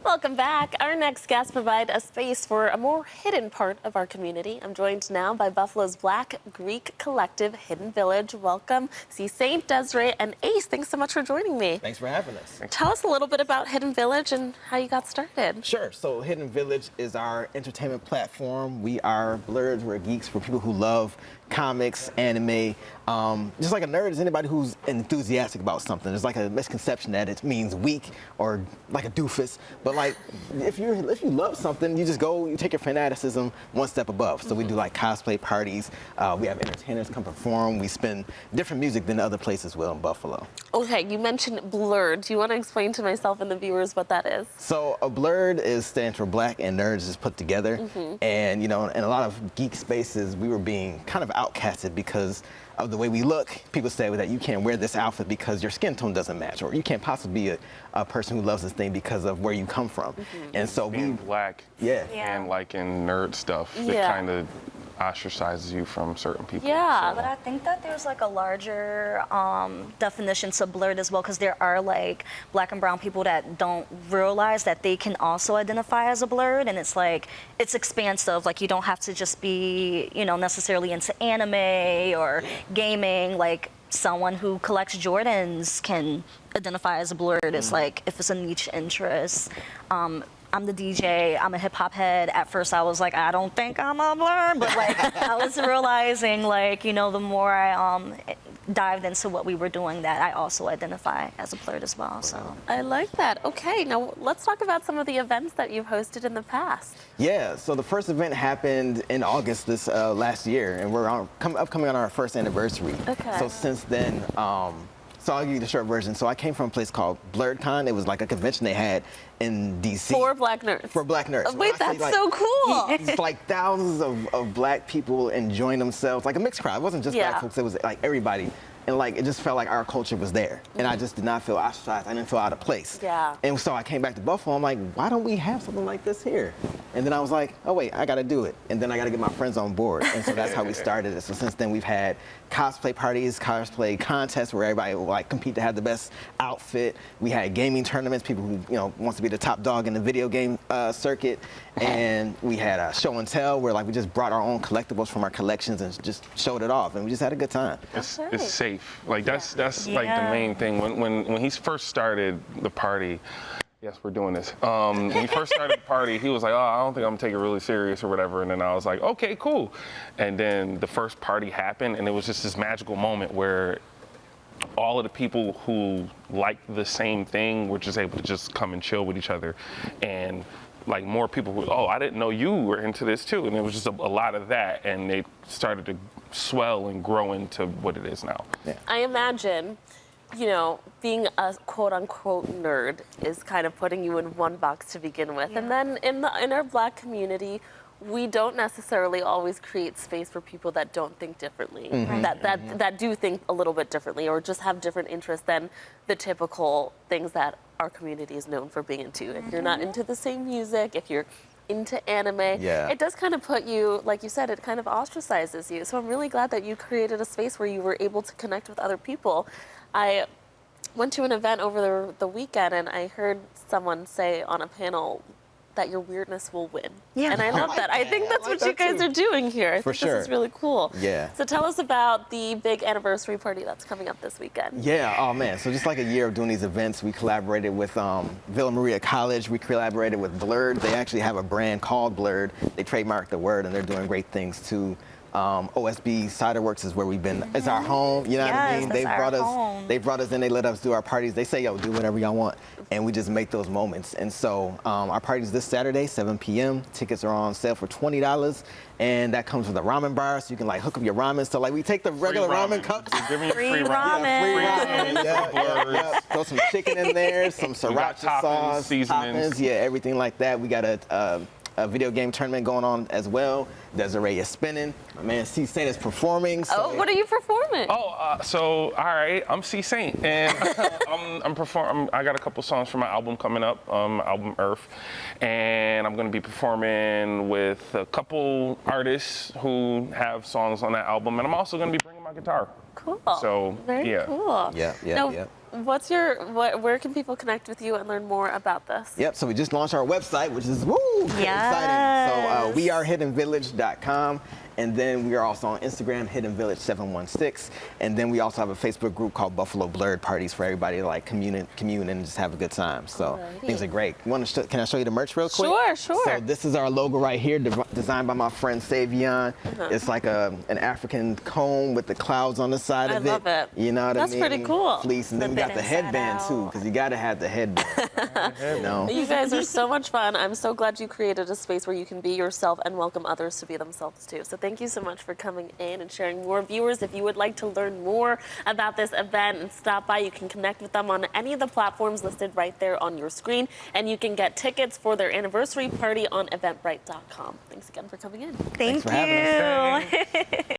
Welcome back. Our next guests provide a space for a more hidden part of our community. I'm joined now by Buffalo's Black Greek collective, Hidden Village. Welcome, C. Saint, Desiree, and Ace. Thanks so much for joining me. Thanks for having us. Tell us a little bit about Hidden Village and how you got started. Sure. So Hidden Village is our entertainment platform. We are blerds, we're geeks for people who love comics, anime. Just like a nerd is anybody who's enthusiastic about something. There's like a misconception that it means weak or like a doofus. But like, if you love something, you just go, you take your fanaticism one step above. So we do like cosplay parties. We have entertainers come perform. We spin different music than other places will in Buffalo. Okay, you mentioned blurred. Do you want to explain to myself and the viewers what that is? So a blurred stands for black and nerds is put together. And you know, in a lot of geek spaces, we were being kind of outcasted because of the way we look. People say that you can't wear this outfit because your skin tone doesn't match, or you can't possibly be a person who loves this thing because of where you come from. And so being black and like in nerd stuff, it kind of ostracizes you from certain people. Yeah, but I think that there's like a larger definition to blurred as well, because there are like black and brown people that don't realize that they can also identify as a blurred, and it's like, it's expansive. Like, you don't have to just be, you know, necessarily into anime or gaming. Like, someone who collects Jordans can identify as a blurred. It's like, if it's a niche interest. I'm the DJ, I'm a hip hop head. At first I was like, I don't think I'm a blurred, but like I was realizing, like, you know, the more I dived into what we were doing, that I also identify as a blurred as well. So I like that. Okay, now let's talk about some of the events that you've hosted in the past. Yeah, so the first event happened in August this last year, and we're upcoming on our first anniversary. Okay. So since then, so I'll give you the short version. So I came from a place called BlurredCon. It was like a convention they had in DC. For black nerds. For black nerds. Wait, that's like, so cool. It's like thousands of black people enjoying themselves, like a mixed crowd. It wasn't just black folks, it was like everybody. And like, it just felt like our culture was there. And I just did not feel ostracized. I didn't feel out of place. Yeah. And so I came back to Buffalo. I'm like, why don't we have something like this here? And then I was like, oh wait, I gotta do it. And then I gotta get my friends on board. And so that's how we started it. So since then we've had cosplay parties, cosplay contests where everybody will like compete to have the best outfit. We had gaming tournaments, people who, you know, wants to be the top dog in the video game circuit. And we had a show and tell where like we just brought our own collectibles from our collections and just showed it off. And we just had a good time. It's safe. Like that's like the main thing. When he first started the party, yes, we're doing this. When he first started the party, he was like, oh, I don't think I'm gonna take it really serious or whatever. And then I was like, okay, cool. And then the first party happened, and it was just this magical moment where all of the people who liked the same thing were just able to just come and chill with each other. And like more people who, oh, I didn't know you were into this too. And it was just a lot of that. And they started to swell and grow into what it is now. Yeah. I imagine, you know, being a quote unquote nerd is kind of putting you in one box to begin with. And then in our black community, we don't necessarily always create space for people that don't think differently, that do think a little bit differently or just have different interests than the typical things that our community is known for being into. If you're not into the same music, if you're into anime, it does kind of put you, like you said, it kind of ostracizes you. So I'm really glad that you created a space where you were able to connect with other people. I went to an event over the weekend and I heard someone say on a panel that your weirdness will win. Yeah. And I love that. I think that's what you guys are doing here. I think this is really cool. Yeah. So tell us about the big anniversary party that's coming up this weekend. Yeah, oh man. So just like a year of doing these events, we collaborated with Villa Maria College. We collaborated with Blurred. They actually have a brand called Blurred. They trademarked the word and they're doing great things too. OSB Ciderworks is where we've been. It's our home, you know what I mean? They brought us in, they let us do our parties. They say, yo, do whatever y'all want. And we just make those moments. And so our party's this Saturday, 7 p.m. Tickets are on sale for $20. And that comes with a ramen bar, so you can like hook up your ramen. So like we take the regular ramen cups. Give me free ramen. Yeah. Throw some chicken in there, some sriracha sauce, toppings, everything like that. We got a video game tournament going on as well. Desiree is spinning. My man C. Saint is performing. So what are you performing? So all right, I'm C. Saint, and I'm performing. I got a couple songs for my album coming up, album Earth, and I'm going to be performing with a couple artists who have songs on that album, and I'm also going to be bringing my guitar. Cool. So Very cool. Yeah. Now, where can people connect with you and learn more about this? Yep, so we just launched our website, which is exciting. So wearehiddenvillage.com. And then we are also on Instagram, Hidden Village 716. And then we also have a Facebook group called Buffalo Blurred Parties for everybody to like commune and just have a good time. So things are great. Can I show you the merch real quick? Sure. So this is our logo right here, designed by my friend Savion. It's like an African comb with the clouds on the side of it. I love it. You know what I mean? That's pretty cool. Fleece, and then we got the headband too, because you got to have the headband. You know? You guys are so much fun. I'm so glad you created a space where you can be yourself and welcome others to be themselves too. So thank you so much for coming in and sharing more. Viewers, if you would like to learn more about this event and stop by, you can connect with them on any of the platforms listed right there on your screen, and you can get tickets for their anniversary party on eventbrite.com. Thanks again for coming in. Thank Thanks for having us. you.